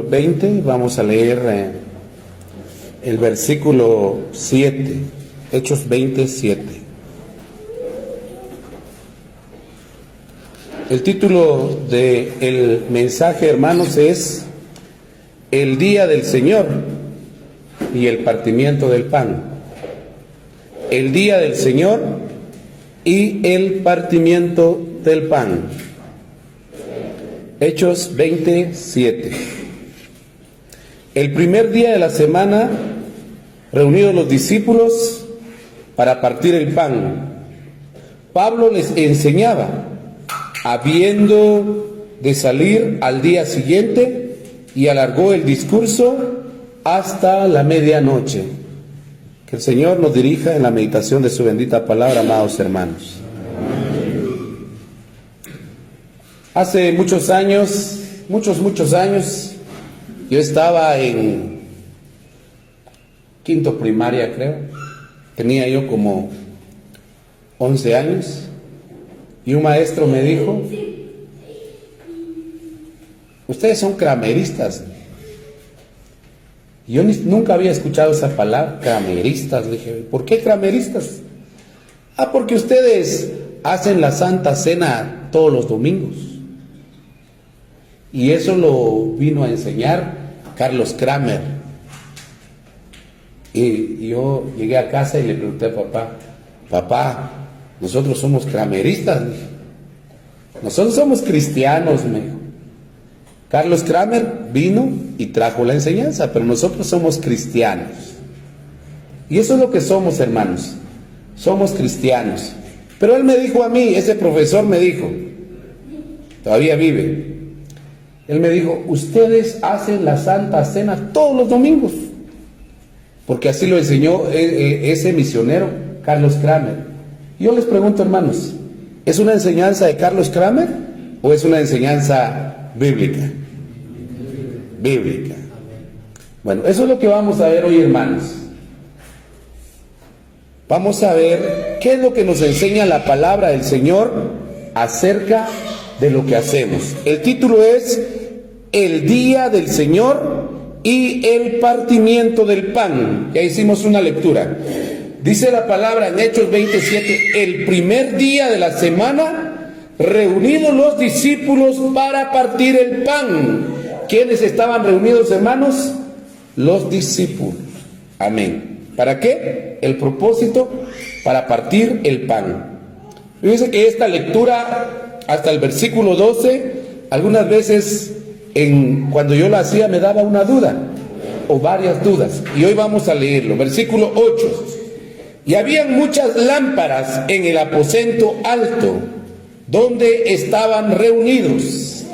20, vamos a leer el versículo 7, Hechos 27. El título del mensaje, hermanos, es El día del Señor y el partimiento del pan. El día del Señor y el partimiento del pan. Hechos 27. El primer día de la semana, reunidos los discípulos para partir el pan, Pablo les enseñaba, habiendo de salir al día siguiente, y alargó el discurso hasta la medianoche. Que el Señor nos dirija en la meditación de su bendita palabra, amados hermanos. Hace muchos años, muchos años, yo estaba en quinto primaria, creo. Tenía yo como 11 años. Y un maestro me dijo: ustedes son crameristas. Y yo nunca había escuchado esa palabra, crameristas. Le dije: ¿por qué crameristas? Porque ustedes hacen la Santa Cena todos los domingos. Y eso lo vino a enseñar Carlos Kramer. Y yo llegué a casa y le pregunté a papá, nosotros somos crameristas. Nosotros somos cristianos, me dijo. Carlos Kramer vino y trajo la enseñanza, pero nosotros somos cristianos. Y eso es lo que somos, hermanos. Somos cristianos. Pero él me dijo a mí, ese profesor me dijo, todavía vive. Él me dijo: ustedes hacen la Santa Cena todos los domingos. Porque así lo enseñó ese misionero, Carlos Kramer. Y yo les pregunto, hermanos, ¿es una enseñanza de Carlos Kramer o es una enseñanza bíblica? Bíblica. Bueno, eso es lo que vamos a ver hoy, hermanos. Vamos a ver qué es lo que nos enseña la palabra del Señor acerca de lo que hacemos. El título es El día del Señor y el partimiento del pan. Ya hicimos una lectura. Dice la palabra en Hechos 27, el primer día de la semana, reunidos los discípulos para partir el pan. ¿Quiénes estaban reunidos, hermanos? Los discípulos. Amén. ¿Para qué? El propósito, para partir el pan. Fíjense que esta lectura, hasta el versículo 12, algunas veces cuando yo la hacía me daba una duda o varias dudas, y hoy vamos a leerlo. Versículo 8. Y habían muchas lámparas en el aposento alto donde estaban reunidos.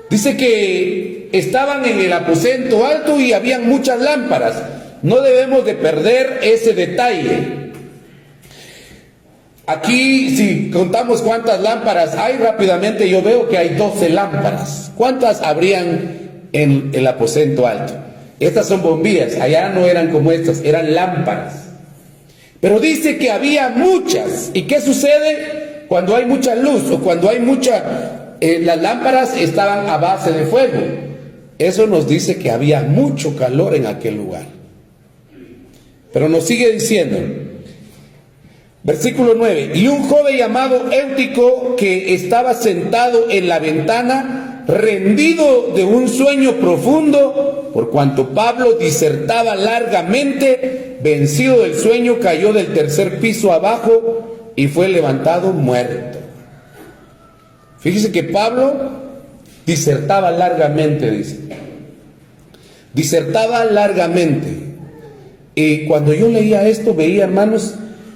Dice que estaban en el aposento alto y habían muchas lámparas. No debemos de perder ese detalle. Aquí, si contamos cuántas lámparas hay, rápidamente yo veo que hay 12 lámparas. ¿Cuántas habrían en el aposento alto? Estas son bombillas, allá no eran como estas, eran lámparas. Pero dice que había muchas. ¿Y qué sucede cuando hay mucha luz o cuando hay mucha... las lámparas estaban a base de fuego. Eso nos dice que había mucho calor en aquel lugar. Pero nos sigue diciendo... Versículo 9. Y un joven llamado Éutico, que estaba sentado en la ventana, rendido de un sueño profundo, por cuanto Pablo disertaba largamente, vencido del sueño, cayó del tercer piso abajo y fue levantado muerto. Fíjese que Pablo disertaba largamente, dice. Disertaba largamente. Y cuando yo leía esto, veía, hermanos,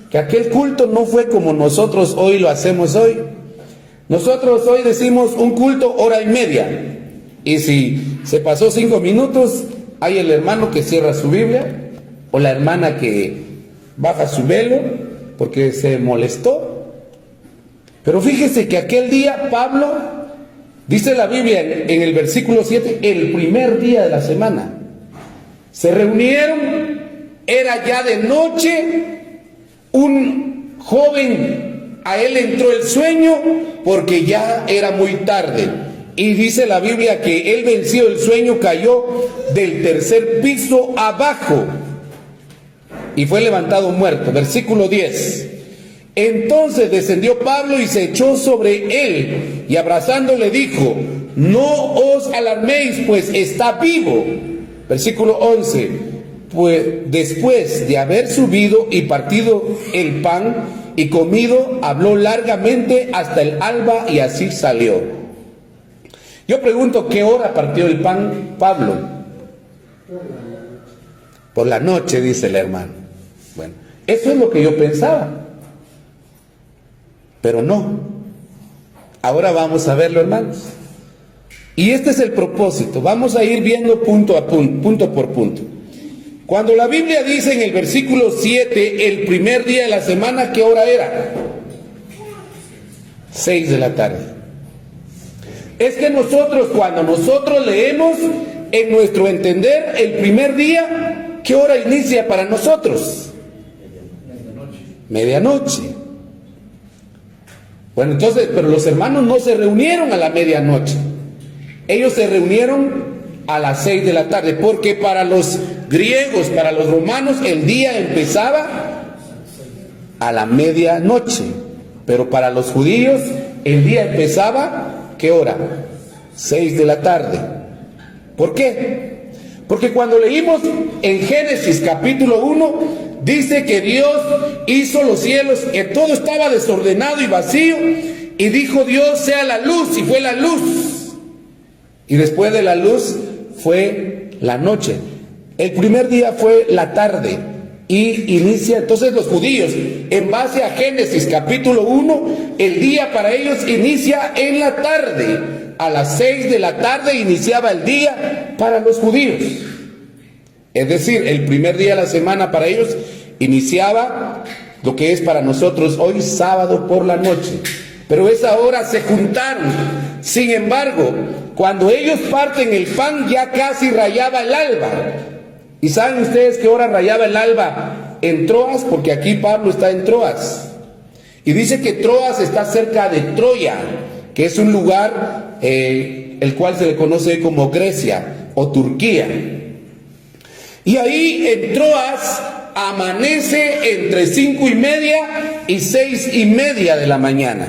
que aquel culto no fue como nosotros hoy lo hacemos hoy. Nosotros hoy decimos un culto 1:30. Y si se pasó 5 minutos, hay el hermano que cierra su Biblia, o la hermana que baja su velo porque se molestó. Pero fíjese que aquel día Pablo, dice la Biblia en el versículo 7, el primer día de la semana, se reunieron, era ya de noche. Un joven, a él entró el sueño porque ya era muy tarde. y dice la Biblia que él, vencido el sueño, cayó del tercer piso abajo y fue levantado muerto. Versículo 10. Entonces descendió Pablo y se echó sobre él y abrazándole dijo: no os alarméis, pues está vivo. Versículo 11. Pues después de haber subido y partido el pan y comido, habló largamente hasta el alba y así salió. Yo pregunto, ¿qué hora partió el pan Pablo? Por la noche, dice el hermano. Bueno, eso es lo que yo pensaba. Pero no. Ahora vamos a verlo, hermanos. Y este es el propósito. Vamos a ir viendo punto por punto. Cuando la Biblia dice en el versículo 7, el primer día de la semana, ¿qué hora era? 6 de la tarde. Es que nosotros, cuando nosotros leemos, en nuestro entender, el primer día, ¿qué hora inicia para nosotros? Medianoche. Bueno, entonces, pero los hermanos no se reunieron a la medianoche. Ellos se reunieron a las 6 de la tarde, porque para los griegos, para los romanos, el día empezaba a la medianoche, pero para los judíos el día empezaba, ¿qué hora? 6 de la tarde. ¿Por qué? Porque cuando leímos en Génesis capítulo 1, dice que Dios hizo los cielos, que todo estaba desordenado y vacío, y dijo Dios: sea la luz, y fue la luz. Y después de la luz fue la noche. El primer día fue la tarde y inicia, entonces los judíos, en base a Génesis capítulo 1, el día para ellos inicia en la tarde. A las 6 de la tarde iniciaba el día para los judíos. Es decir, el primer día de la semana para ellos iniciaba lo que es para nosotros hoy sábado por la noche. Pero esa hora se juntaron. Sin embargo, cuando ellos parten el pan, ya casi rayaba el alba. ¿Y saben ustedes qué hora rayaba el alba en Troas? Porque aquí Pablo está en Troas. Y dice que Troas está cerca de Troya, que es un lugar el cual se le conoce como Grecia o Turquía. Y ahí en Troas amanece entre 5:30 y 6:30 de la mañana.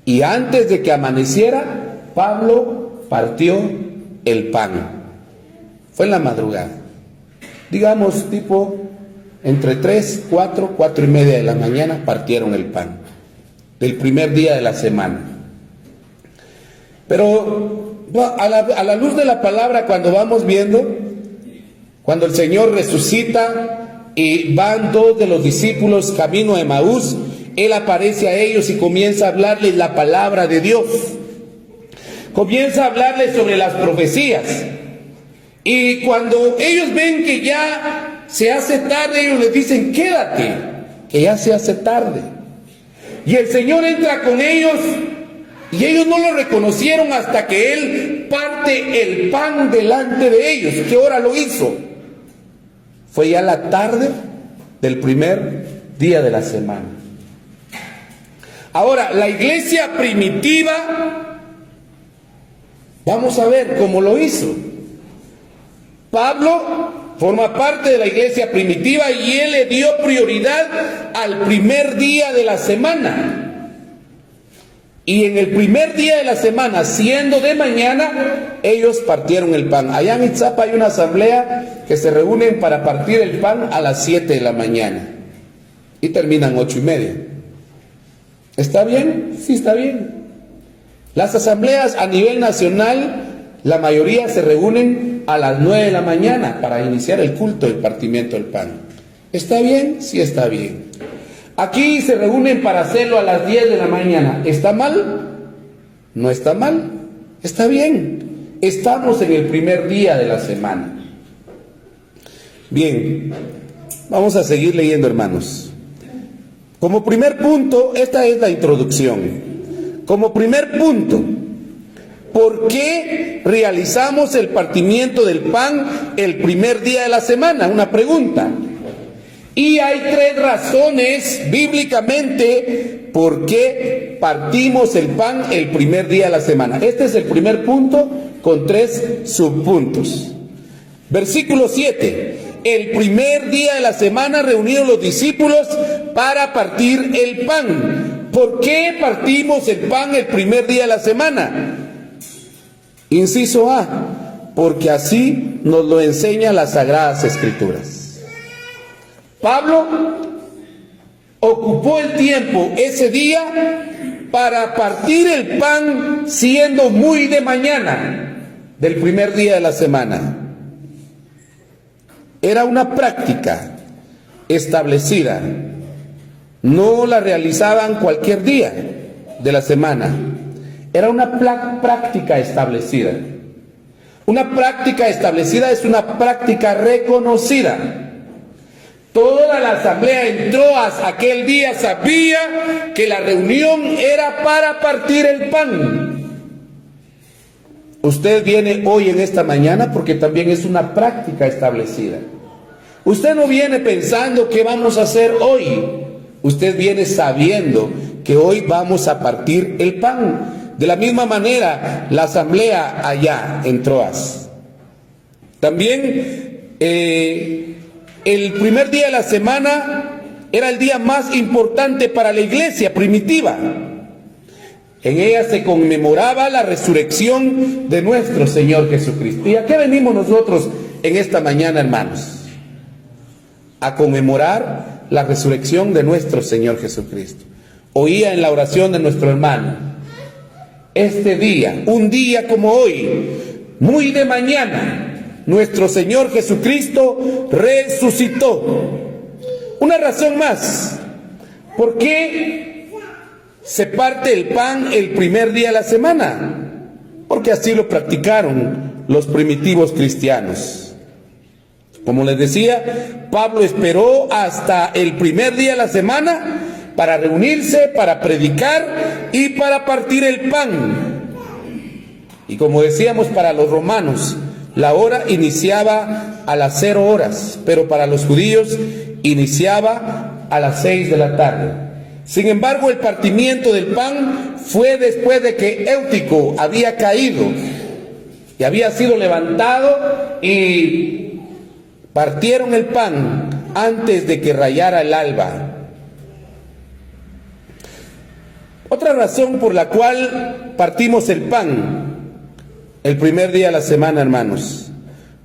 Y antes de que amaneciera, Pablo partió el pan. Fue en la madrugada. Digamos, tipo entre 3, 4, 4:30 de la mañana partieron el pan. Del primer día de la semana. Pero a la luz de la palabra, cuando vamos viendo, cuando el Señor resucita y van 2 de los discípulos camino a Emaús, Él aparece a ellos y comienza a hablarles la palabra de Dios. Comienza a hablarles sobre las profecías. Y cuando ellos ven que ya se hace tarde, ellos les dicen: quédate, que ya se hace tarde. Y el Señor entra con ellos, y ellos no lo reconocieron hasta que Él parte el pan delante de ellos. ¿Qué hora lo hizo? Fue ya la tarde del primer día de la semana. Ahora, la iglesia primitiva, vamos a ver cómo lo hizo. Pablo forma parte de la iglesia primitiva y él le dio prioridad al primer día de la semana. Y en el primer día de la semana, siendo de mañana, ellos partieron el pan. Allá en Itzapa hay una asamblea que se reúnen para partir el pan a las 7 de la mañana. Y terminan 8:30. ¿Está bien? Sí, está bien. Las asambleas a nivel nacional, la mayoría se reúnen a las 9 de la mañana para iniciar el culto del partimiento del pan. ¿Está bien? Sí, está bien. Aquí se reúnen para hacerlo a las 10 de la mañana. ¿Está mal? No está mal. Está bien. Estamos en el primer día de la semana. Bien, vamos a seguir leyendo, hermanos. Como primer punto, esta es la introducción. Como primer punto, ¿por qué realizamos el partimiento del pan el primer día de la semana? Una pregunta. Y hay 3 razones bíblicamente por qué partimos el pan el primer día de la semana. Este es el primer punto con 3 subpuntos. Versículo 7. El primer día de la semana reunidos los discípulos para partir el pan. ¿Por qué partimos el pan el primer día de la semana? Inciso A, porque así nos lo enseñan las Sagradas Escrituras. Pablo ocupó el tiempo ese día para partir el pan siendo muy de mañana del primer día de la semana. Era una práctica establecida. No la realizaban cualquier día de la semana. Era una práctica establecida. Una práctica establecida es una práctica reconocida. Toda la asamblea en Troas aquel día sabía que la reunión era para partir el pan. Usted viene hoy en esta mañana porque también es una práctica establecida. Usted no viene pensando qué vamos a hacer hoy. Usted viene sabiendo que hoy vamos a partir el pan. De la misma manera, la asamblea allá en Troas. También el primer día de la semana era el día más importante para la iglesia primitiva. En ella se conmemoraba la resurrección de nuestro Señor Jesucristo. ¿Y a qué venimos nosotros en esta mañana, hermanos? A conmemorar la resurrección de nuestro Señor Jesucristo. Oía en la oración de nuestro hermano, este día, un día como hoy, muy de mañana, nuestro Señor Jesucristo resucitó. Una razón más, ¿por qué se parte el pan el primer día de la semana? Porque así lo practicaron los primitivos cristianos. Como les decía, Pablo esperó hasta el primer día de la semana para reunirse, para predicar y para partir el pan. Y como decíamos, para los romanos la hora iniciaba a las 0 horas, pero para los judíos iniciaba a las 6 de la tarde. Sin embargo, el partimiento del pan fue después de que Eutico había caído y había sido levantado, y partieron el pan antes de que rayara el alba. Otra razón por la cual partimos el pan el primer día de la semana, hermanos,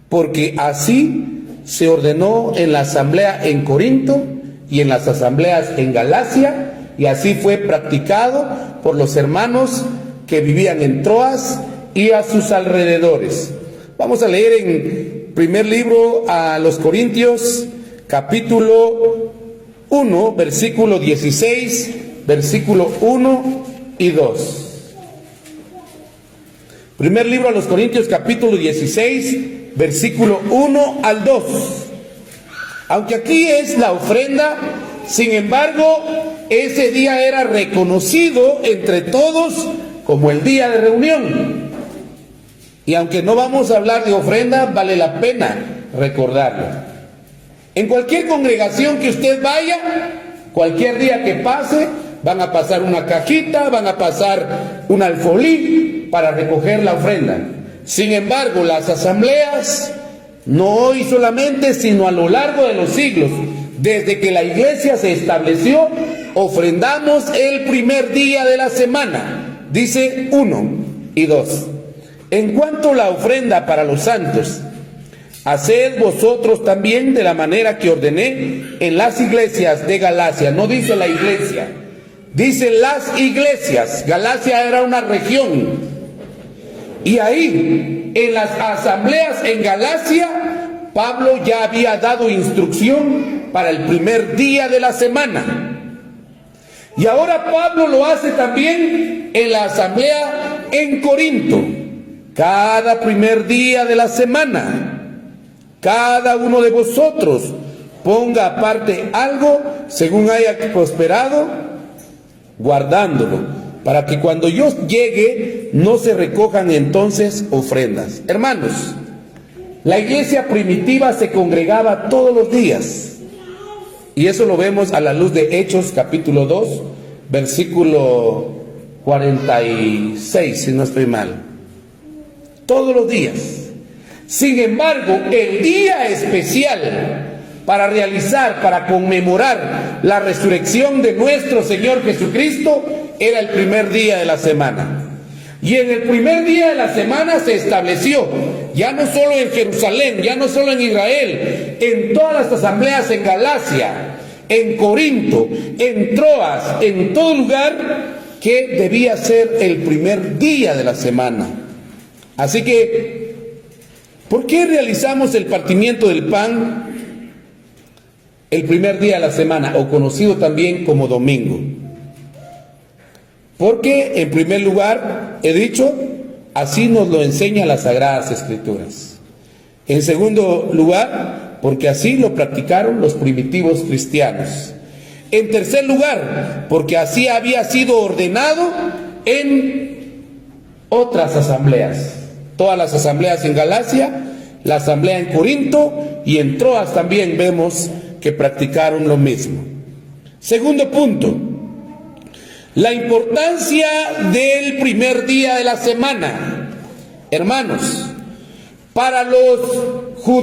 porque así se ordenó en la asamblea en Corinto y en las asambleas en Galacia, y así fue practicado por los hermanos que vivían en Troas y a sus alrededores. Vamos a leer en primer libro a los Corintios, capítulo 1, versículo 16, versículo 1 y 2. Primer libro a los Corintios, capítulo 16, versículo 1 al 2. Aunque aquí es la ofrenda, sin embargo, ese día era reconocido entre todos como el día de reunión. Y aunque no vamos a hablar de ofrenda, vale la pena recordarlo. En cualquier congregación que usted vaya, cualquier día que pase, van a pasar una cajita, van a pasar un alfolí para recoger la ofrenda. Sin embargo, las asambleas, no hoy solamente, sino a lo largo de los siglos, desde que la iglesia se estableció, ofrendamos el primer día de la semana. Dice 1 y 2. En cuanto a la ofrenda para los santos, haced vosotros también de la manera que ordené en las iglesias de Galacia. No dice la iglesia, dice las iglesias. Galacia era una región. Y ahí, en las asambleas en Galacia, Pablo ya había dado instrucción para el primer día de la semana. Y ahora Pablo lo hace también en la asamblea en Corinto. Cada primer día de la semana, cada uno de vosotros ponga aparte algo según haya prosperado, guardándolo, para que cuando yo llegue no se recojan entonces ofrendas. Hermanos, la iglesia primitiva se congregaba todos los días. Y eso lo vemos a la luz de Hechos capítulo 2, versículo 46, si no estoy mal. Todos los días. Sin embargo, el día especial para realizar, para conmemorar la resurrección de nuestro Señor Jesucristo era el primer día de la semana. Y en el primer día de la semana se estableció, ya no solo en Jerusalén, ya no solo en Israel, en todas las asambleas en Galacia, en Corinto, en Troas, en todo lugar, que debía ser el primer día de la semana. Así que, ¿por qué realizamos el partimiento del pan el primer día de la semana, o conocido también como domingo? Porque, en primer lugar, he dicho, así nos lo enseñan las Sagradas Escrituras. En segundo lugar, porque así lo practicaron los primitivos cristianos. En tercer lugar, porque así había sido ordenado en otras asambleas. Todas las asambleas en Galacia, la asamblea en Corinto y en Troas también vemos que practicaron lo mismo. Segundo punto, la importancia del primer día de la semana. Hermanos, para los judíos